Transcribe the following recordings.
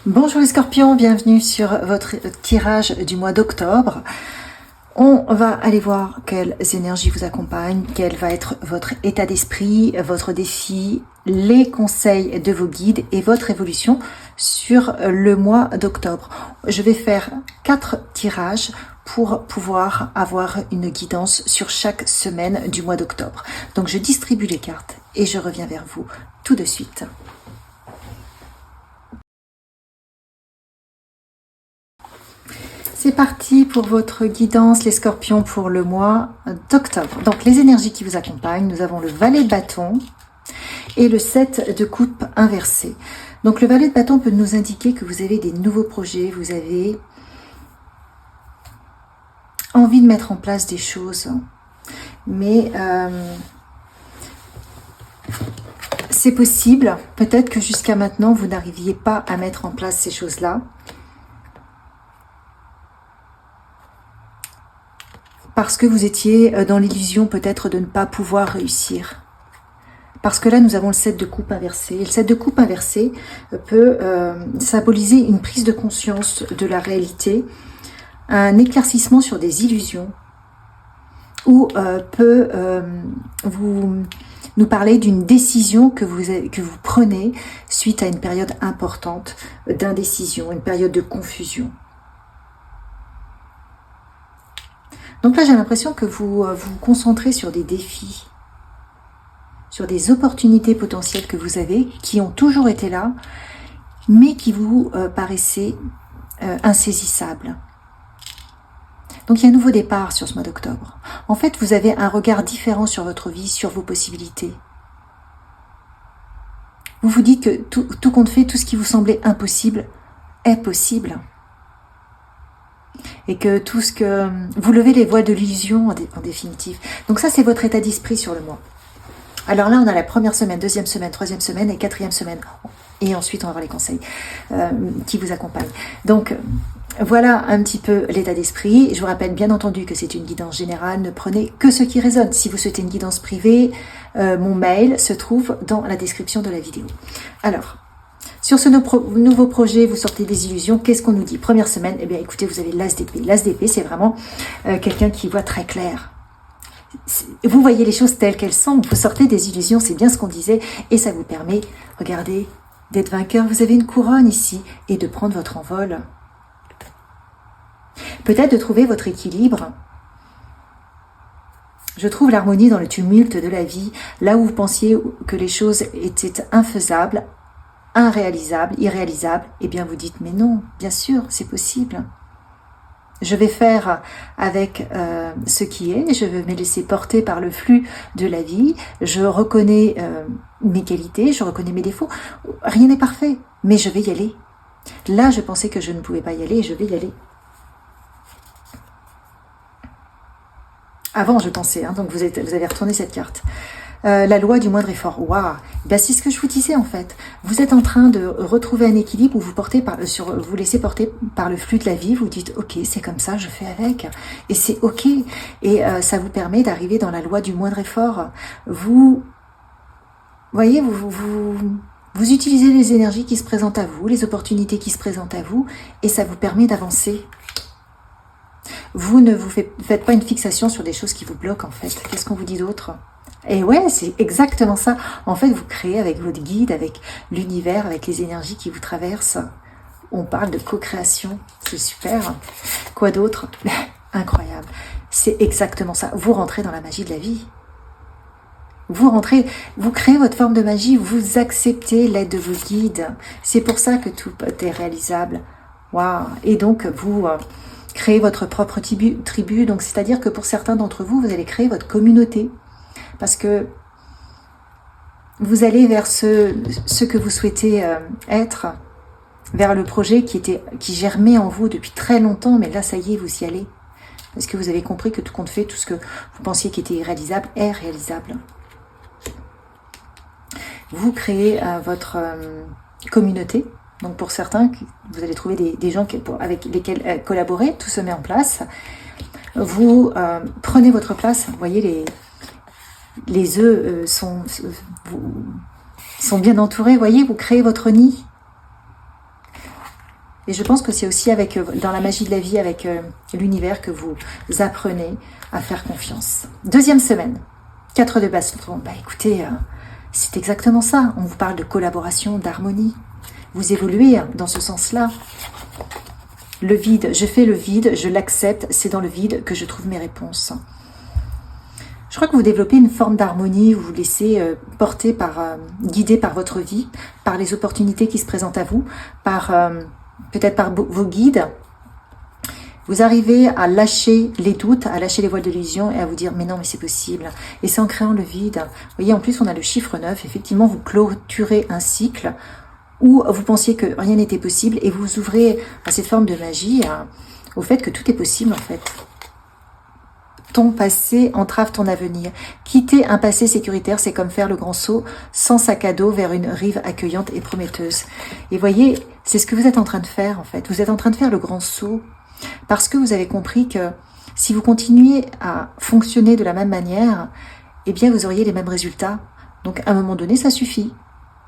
Bonjour les scorpions, bienvenue sur votre tirage du mois d'octobre. On va aller voir quelles énergies vous accompagnent, quel va être votre état d'esprit, votre défi, les conseils de vos guides et votre évolution sur le mois d'octobre. Je vais faire 4 tirages pour pouvoir avoir une guidance sur chaque semaine du mois d'octobre. Donc je distribue les cartes et je reviens vers vous tout de suite. C'est parti pour votre guidance, les scorpions, pour le mois d'octobre. Donc, les énergies qui vous accompagnent, nous avons le valet de bâton et le 7 de coupe inversé. Donc, le valet de bâton peut nous indiquer que vous avez des nouveaux projets, vous avez envie de mettre en place des choses. Mais c'est possible, peut-être que jusqu'à maintenant, vous n'arriviez pas à mettre en place ces choses-là. Parce que vous étiez dans l'illusion peut-être de ne pas pouvoir réussir. Parce que là, nous avons le 7 de coupe inversé. Et le 7 de coupe inversé peut symboliser une prise de conscience de la réalité, un éclaircissement sur des illusions, ou peut nous parler d'une décision que vous prenez suite à une période importante d'indécision, une période de confusion. Donc là, j'ai l'impression que vous vous concentrez sur des défis, sur des opportunités potentielles que vous avez, qui ont toujours été là, mais qui vous paraissaient insaisissables. Donc il y a un nouveau départ sur ce mois d'octobre. En fait, vous avez un regard différent sur votre vie, sur vos possibilités. Vous vous dites que tout compte fait, tout ce qui vous semblait impossible est possible. Et que tout ce que... Vous levez les voiles de l'illusion en définitive. Donc ça, c'est votre état d'esprit sur le mois. Alors là, on a la première semaine, deuxième semaine, troisième semaine et quatrième semaine. Et ensuite, on va voir les conseils qui vous accompagnent. Donc, voilà un petit peu l'état d'esprit. Je vous rappelle bien entendu que c'est une guidance générale. Ne prenez que ce qui résonne. Si vous souhaitez une guidance privée, mon mail se trouve dans la description de la vidéo. Alors... Sur ce nouveau projet, vous sortez des illusions. Qu'est-ce qu'on nous dit? Première semaine, eh bien écoutez, vous avez l'as d'épée. L'as d'épée, c'est vraiment quelqu'un qui voit très clair. Vous voyez les choses telles qu'elles sont. Vous sortez des illusions, c'est bien ce qu'on disait. Et ça vous permet, regardez, d'être vainqueur. Vous avez une couronne ici et de prendre votre envol. Peut-être de trouver votre équilibre. Je trouve l'harmonie dans le tumulte de la vie. Là où vous pensiez que les choses étaient infaisables, irréalisable, eh bien vous dites, mais non, bien sûr, c'est possible. Je vais faire avec ce qui est, je vais me laisser porter par le flux de la vie, je reconnais mes qualités, je reconnais mes défauts, rien n'est parfait, mais je vais y aller. Là, je pensais que je ne pouvais pas y aller, et je vais y aller. Avant, je pensais, donc vous avez retourné cette carte. La loi du moindre effort. Waouh, ben, c'est ce que je vous disais en fait. Vous êtes en train de retrouver un équilibre où vous vous laissez porter par le flux de la vie. Vous dites ok, c'est comme ça, je fais avec, et c'est ok. Et ça vous permet d'arriver dans la loi du moindre effort. Vous voyez, vous utilisez les énergies qui se présentent à vous, les opportunités qui se présentent à vous, et ça vous permet d'avancer. Vous ne vous faites pas une fixation sur des choses qui vous bloquent en fait. Qu'est-ce qu'on vous dit d'autre? Et ouais, c'est exactement ça. En fait, vous créez avec votre guide, avec l'univers, avec les énergies qui vous traversent. On parle de co-création. C'est super. Quoi d'autre? Incroyable. C'est exactement ça. Vous rentrez dans la magie de la vie. Vous rentrez, vous créez votre forme de magie, vous acceptez l'aide de vos guides. C'est pour ça que tout est réalisable. Waouh. Et donc, vous créez votre propre tribu. Donc, c'est-à-dire que pour certains d'entre vous, vous allez créer votre communauté. Parce que vous allez vers ce que vous souhaitez être, vers le projet qui germait en vous depuis très longtemps, mais là, ça y est, vous y allez. Parce que vous avez compris que tout compte fait, tout ce que vous pensiez qui était irréalisable est réalisable. Vous créez votre communauté. Donc pour certains, vous allez trouver des gens avec lesquels collaborer, tout se met en place. Vous prenez votre place, vous voyez les œufs sont bien entourés, voyez, vous créez votre nid. Et je pense que c'est aussi avec, dans la magie de la vie, avec l'univers, que vous apprenez à faire confiance. Deuxième semaine, 4 de baston. Bah écoutez, c'est exactement ça. On vous parle de collaboration, d'harmonie. Vous évoluez dans ce sens-là. Le vide, je fais le vide, je l'accepte, c'est dans le vide que je trouve mes réponses. Je crois que vous développez une forme d'harmonie, vous vous laissez porter guider par votre vie, par les opportunités qui se présentent à vous, peut-être par vos guides. Vous arrivez à lâcher les doutes, à lâcher les voiles de l'illusion et à vous dire mais non mais c'est possible. Et c'est en créant le vide. Vous voyez, en plus on a le chiffre 9, effectivement vous clôturez un cycle où vous pensiez que rien n'était possible et vous ouvrez à cette forme de magie, au fait que tout est possible en fait. Ton passé entrave ton avenir. Quitter un passé sécuritaire, c'est comme faire le grand saut sans sac à dos vers une rive accueillante et prometteuse. Et voyez, c'est ce que vous êtes en train de faire en fait. Vous êtes en train de faire le grand saut parce que vous avez compris que si vous continuez à fonctionner de la même manière, eh bien vous auriez les mêmes résultats. Donc à un moment donné, ça suffit.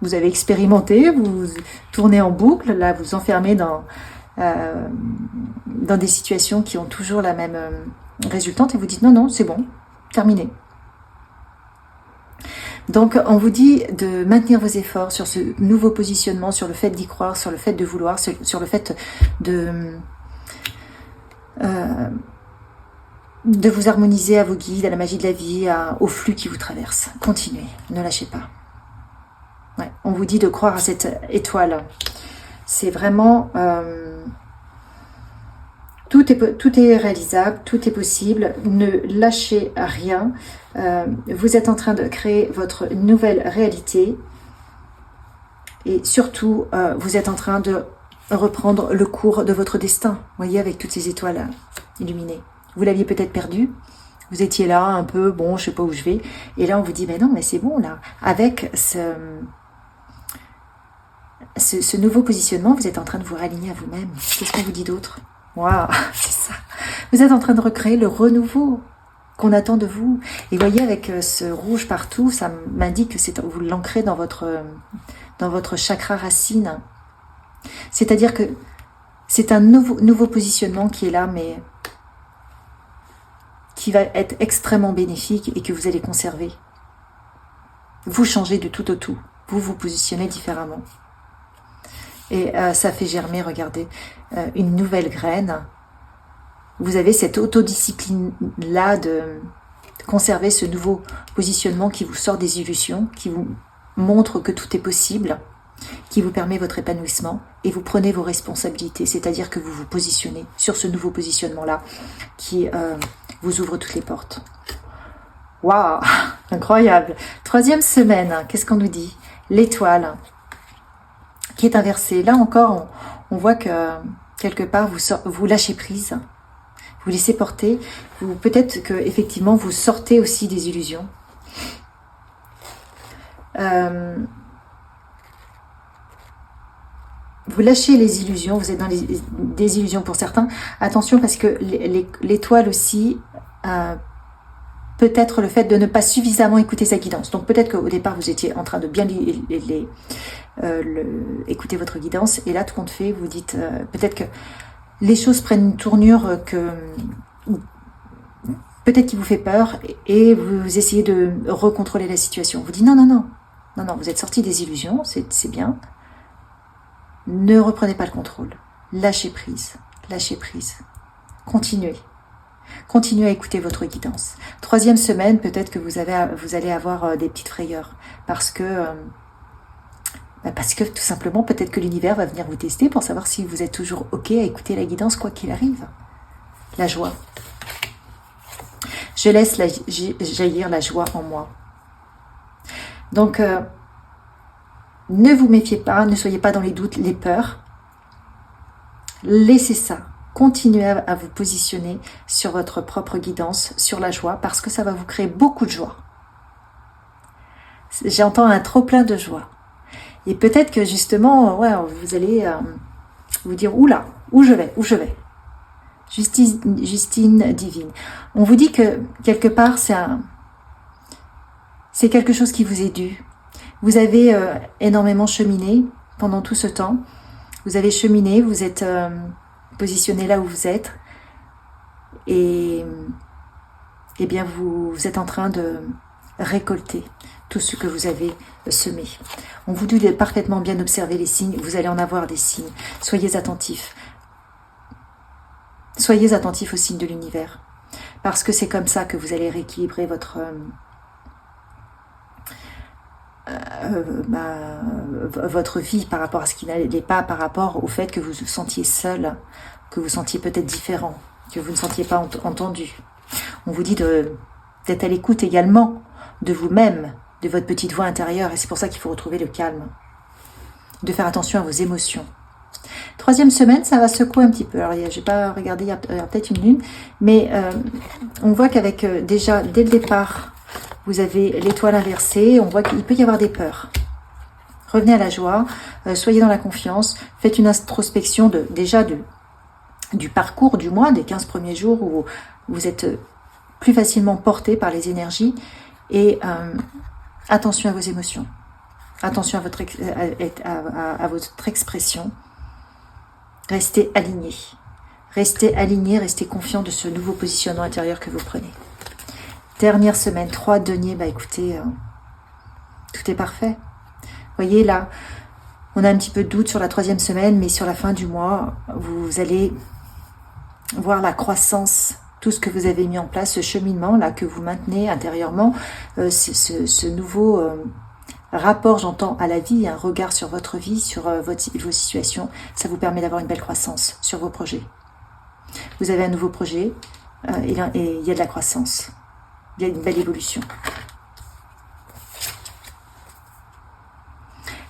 Vous avez expérimenté, vous tournez en boucle, là vous enfermez dans des situations qui ont toujours la même résultante et vous dites non, non, c'est bon, terminé. Donc on vous dit de maintenir vos efforts sur ce nouveau positionnement, sur le fait d'y croire, sur le fait de vouloir, sur le fait de vous harmoniser à vos guides, à la magie de la vie, au flux qui vous traverse. Continuez, ne lâchez pas. Ouais, on vous dit de croire à cette étoile. C'est vraiment... tout est réalisable, tout est possible. Ne lâchez rien. Vous êtes en train de créer votre nouvelle réalité. Et surtout, vous êtes en train de reprendre le cours de votre destin. Vous voyez, avec toutes ces étoiles illuminées. Vous l'aviez peut-être perdu. Vous étiez là, un peu, bon, je sais pas où je vais. Et là, on vous dit, mais non, mais c'est bon, là. Avec ce nouveau positionnement, vous êtes en train de vous réaligner à vous-même. Qu'est-ce qu'on vous dit d'autre? Waouh, c'est ça. Vous êtes en train de recréer le renouveau qu'on attend de vous. Et voyez, avec ce rouge partout, ça m'indique que vous l'ancrez dans votre chakra racine. C'est-à-dire que c'est un nouveau positionnement qui est là, mais qui va être extrêmement bénéfique et que vous allez conserver. Vous changez de tout au tout. Vous vous positionnez différemment. Et ça fait germer, regardez, une nouvelle graine. Vous avez cette autodiscipline-là de conserver ce nouveau positionnement qui vous sort des illusions, qui vous montre que tout est possible, qui vous permet votre épanouissement, et vous prenez vos responsabilités, c'est-à-dire que vous vous positionnez sur ce nouveau positionnement-là qui vous ouvre toutes les portes. Waouh, incroyable. 3e semaine, qu'est-ce qu'on nous dit? L'étoile qui est inversée. Là encore, on voit que quelque part, vous lâchez prise, vous laissez porter. Peut-être que effectivement vous sortez aussi des illusions. Vous lâchez les illusions, vous êtes dans des illusions pour certains. Attention, parce que l'étoile aussi... peut-être le fait de ne pas suffisamment écouter sa guidance. Donc peut-être qu'au départ, vous étiez en train de bien écouter votre guidance. Et là, tout compte fait, vous dites peut-être que les choses prennent une tournure peut-être qui vous fait peur. Et vous essayez de recontrôler la situation. Vous dites non, non, non. Non, non, vous êtes sorti des illusions, c'est bien. Ne reprenez pas le contrôle. Lâchez prise. Lâchez prise. Continuez. Continuez à écouter votre guidance. 3e semaine, peut-être que vous allez avoir des petites frayeurs. Parce que tout simplement, peut-être que l'univers va venir vous tester pour savoir si vous êtes toujours OK à écouter la guidance, quoi qu'il arrive. La joie. Je laisse jaillir la joie en moi. Donc, ne vous méfiez pas, ne soyez pas dans les doutes, les peurs. Laissez ça. Continuez à vous positionner sur votre propre guidance, sur la joie, parce que ça va vous créer beaucoup de joie. J'entends un trop plein de joie. Et peut-être que justement, ouais, vous allez vous dire, oula, où je vais? Justine divine. On vous dit que quelque part, c'est quelque chose qui vous est dû. Vous avez énormément cheminé pendant tout ce temps. Vous avez cheminé, vous êtes positionné là où vous êtes. Et eh bien, vous êtes en train de récolter tout ce que vous avez semé. On vous dit de parfaitement bien observer les signes. Vous allez en avoir des signes. Soyez attentifs. Soyez attentifs aux signes de l'univers. Parce que c'est comme ça que vous allez rééquilibrer votre vie par rapport à ce qui n'allait pas, par rapport au fait que vous vous sentiez seul, que vous sentiez peut-être différent, que vous ne sentiez pas entendu. On vous dit d'être à l'écoute également de vous-même, de votre petite voix intérieure, et c'est pour ça qu'il faut retrouver le calme, de faire attention à vos émotions. Troisième semaine, ça va secouer un petit peu. Alors, je n'ai pas regardé, il y a peut-être une lune, mais on voit qu'avec déjà, dès le départ, vous avez l'étoile inversée, on voit qu'il peut y avoir des peurs. Revenez à la joie, soyez dans la confiance, faites une introspection du parcours du mois, des 15 premiers jours où vous êtes plus facilement porté par les énergies, et attention à vos émotions, attention à votre expression. Restez aligné, restez confiant de ce nouveau positionnement intérieur que vous prenez. Dernière semaine, 3 deniers, écoutez, tout est parfait. Voyez là, on a un petit peu de doute sur la 3e semaine, mais sur la fin du mois, vous allez voir la croissance, tout ce que vous avez mis en place, ce cheminement là que vous maintenez intérieurement, ce nouveau rapport, j'entends, à la vie, un regard sur votre vie, sur vos situations, ça vous permet d'avoir une belle croissance sur vos projets. Vous avez un nouveau projet et il y a de la croissance, il y a une belle évolution.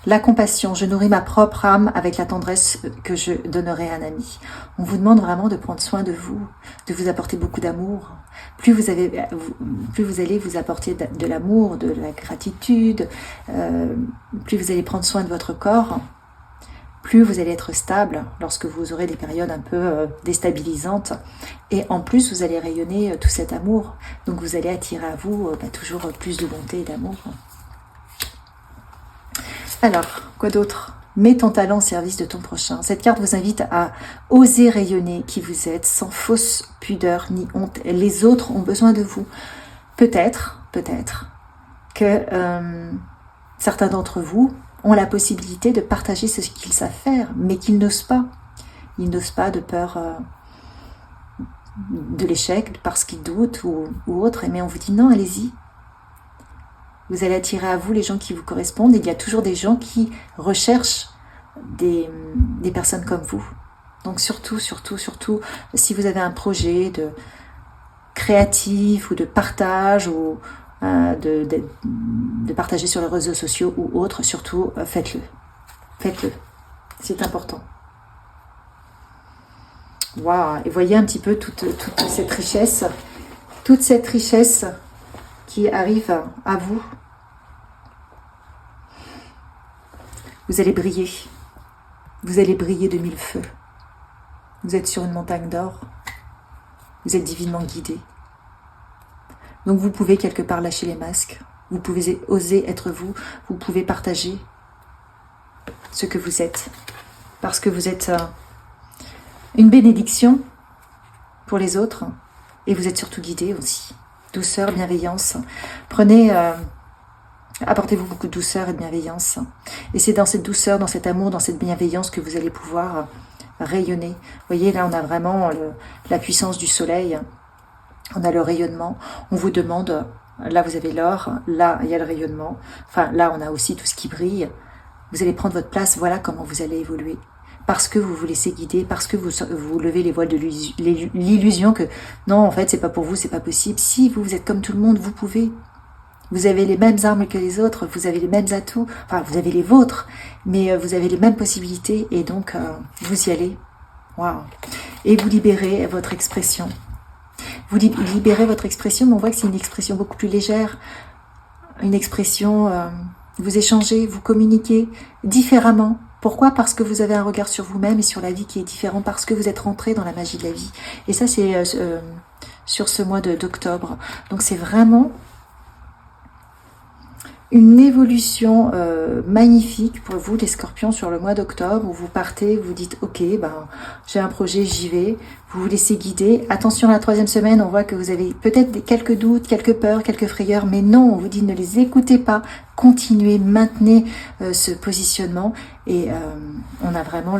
La compassion, je nourris ma propre âme avec la tendresse que je donnerai à un ami. On vous demande vraiment de prendre soin de vous apporter beaucoup d'amour. Plus vous allez vous apporter de l'amour, de la gratitude, plus vous allez prendre soin de votre corps, plus vous allez être stable lorsque vous aurez des périodes un peu déstabilisantes. Et en plus, vous allez rayonner tout cet amour. Donc vous allez attirer à vous toujours plus de bonté et d'amour. Alors, quoi d'autre? Mets ton talent au service de ton prochain. Cette carte vous invite à oser rayonner qui vous êtes, sans fausse pudeur ni honte. Les autres ont besoin de vous. Peut-être que certains d'entre vous ont la possibilité de partager ce qu'ils savent faire, mais qu'ils n'osent pas. Ils n'osent pas de peur de l'échec, parce qu'ils doutent ou autre. Mais on vous dit non, allez-y. Vous allez attirer à vous les gens qui vous correspondent. Il y a toujours des gens qui recherchent des personnes comme vous. Donc surtout, si vous avez un projet de créatif ou de partage ou de partager sur les réseaux sociaux ou autre, surtout faites-le. Faites-le. C'est important. Waouh! Et voyez un petit peu toute cette richesse qui arrive à vous. Vous allez briller. Vous allez briller de 1000 feux. Vous êtes sur une montagne d'or. Vous êtes divinement guidé. Donc vous pouvez quelque part lâcher les masques. Vous pouvez oser être vous. Vous pouvez partager ce que vous êtes. Parce que vous êtes une bénédiction pour les autres. Et vous êtes surtout guidé aussi. Douceur, bienveillance. Apportez-vous beaucoup de douceur et de bienveillance. Et c'est dans cette douceur, dans cet amour, dans cette bienveillance que vous allez pouvoir rayonner. Vous voyez, là, on a vraiment la puissance du soleil. On a le rayonnement. On vous demande, là, vous avez l'or. Là, il y a le rayonnement. Enfin, là, on a aussi tout ce qui brille. Vous allez prendre votre place. Voilà comment vous allez évoluer. Parce que vous vous laissez guider, parce que vous levez les voiles de l'illusion que non, en fait, c'est pas pour vous, c'est pas possible. Si vous êtes comme tout le monde, vous pouvez. Vous avez les mêmes armes que les autres, vous avez les mêmes atouts, enfin, vous avez les vôtres, mais vous avez les mêmes possibilités et donc vous y allez. Waouh! Et vous libérez votre expression. Vous libérez votre expression, mais on voit que c'est une expression beaucoup plus légère. Une expression, vous échangez, vous communiquez différemment. Pourquoi? Parce que vous avez un regard sur vous-même et sur la vie qui est différent, parce que vous êtes rentré dans la magie de la vie. Et ça, c'est sur ce mois d'octobre. Donc c'est vraiment une évolution magnifique pour vous les scorpions sur le mois d'octobre où vous partez, vous dites ok, ben, j'ai un projet, j'y vais, vous vous laissez guider. Attention, la 3e semaine, on voit que vous avez peut-être quelques doutes, quelques peurs, quelques frayeurs, mais non, on vous dit ne les écoutez pas, continuez, maintenez ce positionnement et on a vraiment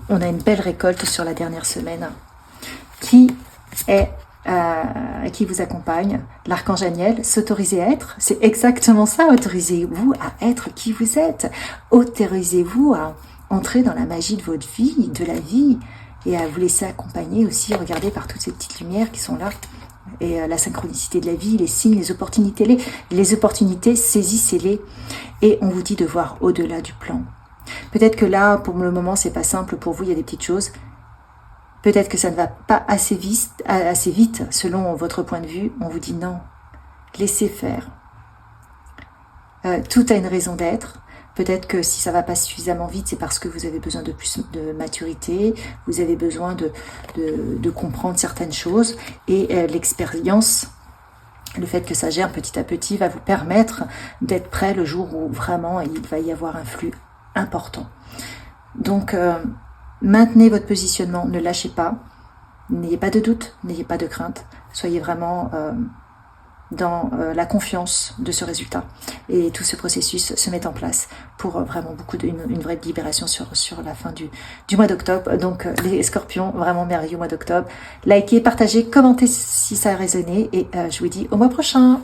on a une belle récolte sur la dernière semaine qui vous accompagne, l'archange Aniel, s'autoriser à être, c'est exactement ça, autorisez-vous à être qui vous êtes, autorisez-vous à entrer dans la magie de votre vie, de la vie, et à vous laisser accompagner aussi, regardez par toutes ces petites lumières qui sont là, et la synchronicité de la vie, les signes, les opportunités, saisissez-les, et on vous dit de voir au-delà du plan. Peut-être que là, pour le moment, c'est pas simple pour vous, il y a des petites choses. Peut-être que ça ne va pas assez vite, selon votre point de vue. On vous dit non, laissez faire. Tout a une raison d'être. Peut-être que si ça ne va pas suffisamment vite, c'est parce que vous avez besoin de plus de maturité, vous avez besoin de comprendre certaines choses. Et l'expérience, le fait que ça gère petit à petit, va vous permettre d'être prêt le jour où vraiment il va y avoir un flux important. Donc, maintenez votre positionnement, ne lâchez pas, n'ayez pas de doute, n'ayez pas de crainte, soyez vraiment dans la confiance de ce résultat. Et tout ce processus se met en place pour vraiment une vraie libération sur la fin du mois d'octobre. Donc les scorpions, vraiment merveilleux mois d'octobre. Likez, partagez, commentez si ça a résonné et je vous dis au mois prochain.